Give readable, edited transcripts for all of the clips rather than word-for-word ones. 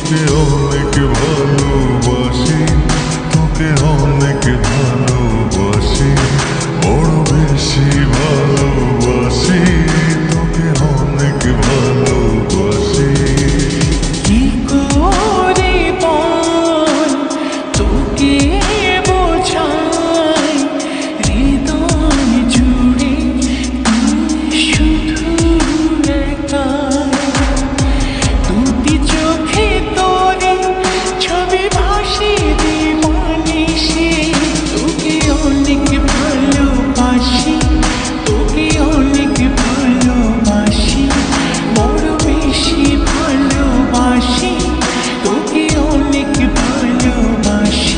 তোকে অনেক ভালোবাসি, তোকে অনেক ভালোবাসি, বড় বেশি ভালোবাসি, তোকে অনেক ভালোবাসি। কি করে বল তোকে বোঝাই, হৃদয় জুড়ে তুই শুধু একাই। দুটি চোখে তোরে ছবি ভাসে দিবানিশি, তোকে অনেক ভালোবাসি, তোকে অনেক ভালোবাসি, বড় বেশি ভালোবাসি, তোকে অনেক ভালোবাসি।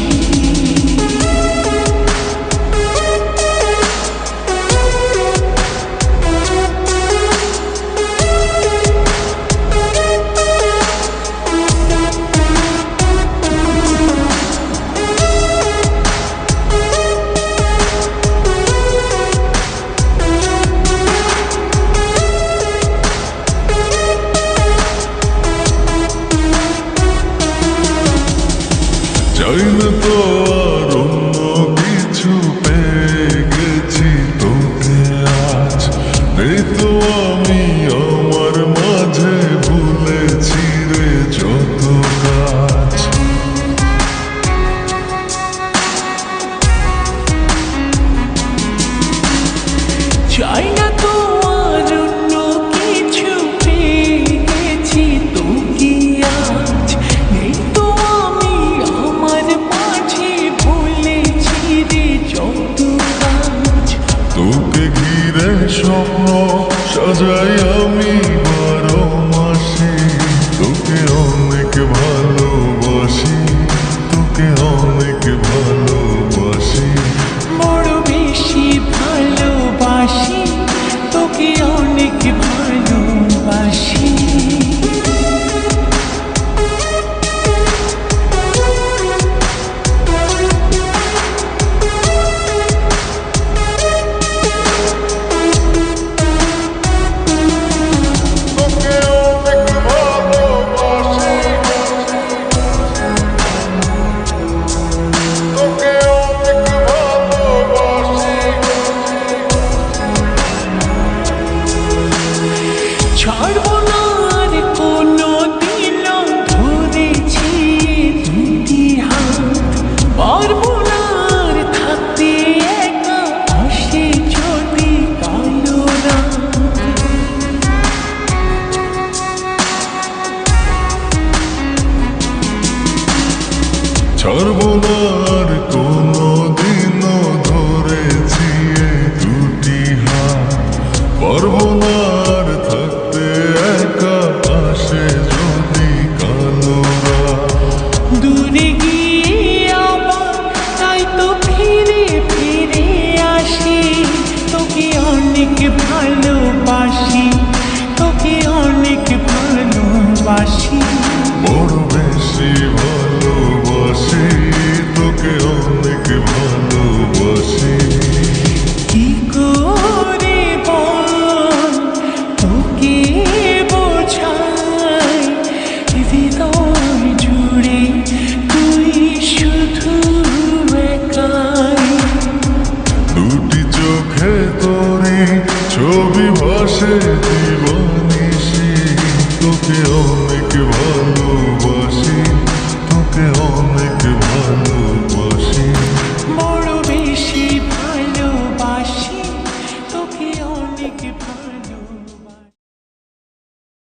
চাই না তো আর অন্য কিছু, পেয়ে গেছি তোকে আজ। নেই তো আমি আমার মাঝে, ভুলেছি রে যত কাজ। চাই না তো আর অন্য কিছু, পেয়ে গেছি তোকে আজ। নেই তো আমি আমার মাঝে, ভুলেছি রে যত কাজ। তোকে ঘিরে স্বপ্ন সাজাই আমি 12 মাসে, তোকে অনেক ভালোবাসি, তোকে অনেক ভালোবাসি, বড় বেশি ভালোবাসি, তোকে অনেক ভালোবাসি। তোকে অনেক ভালোবাসি, তোকে অনেক ভালোবাসি। ছাড়বো না আর কোনো দিন, ধরেছি দুটি হাত। পারবো না আর থাকতে একা, আসে যদি কালো রাত। ছাড়বো না আর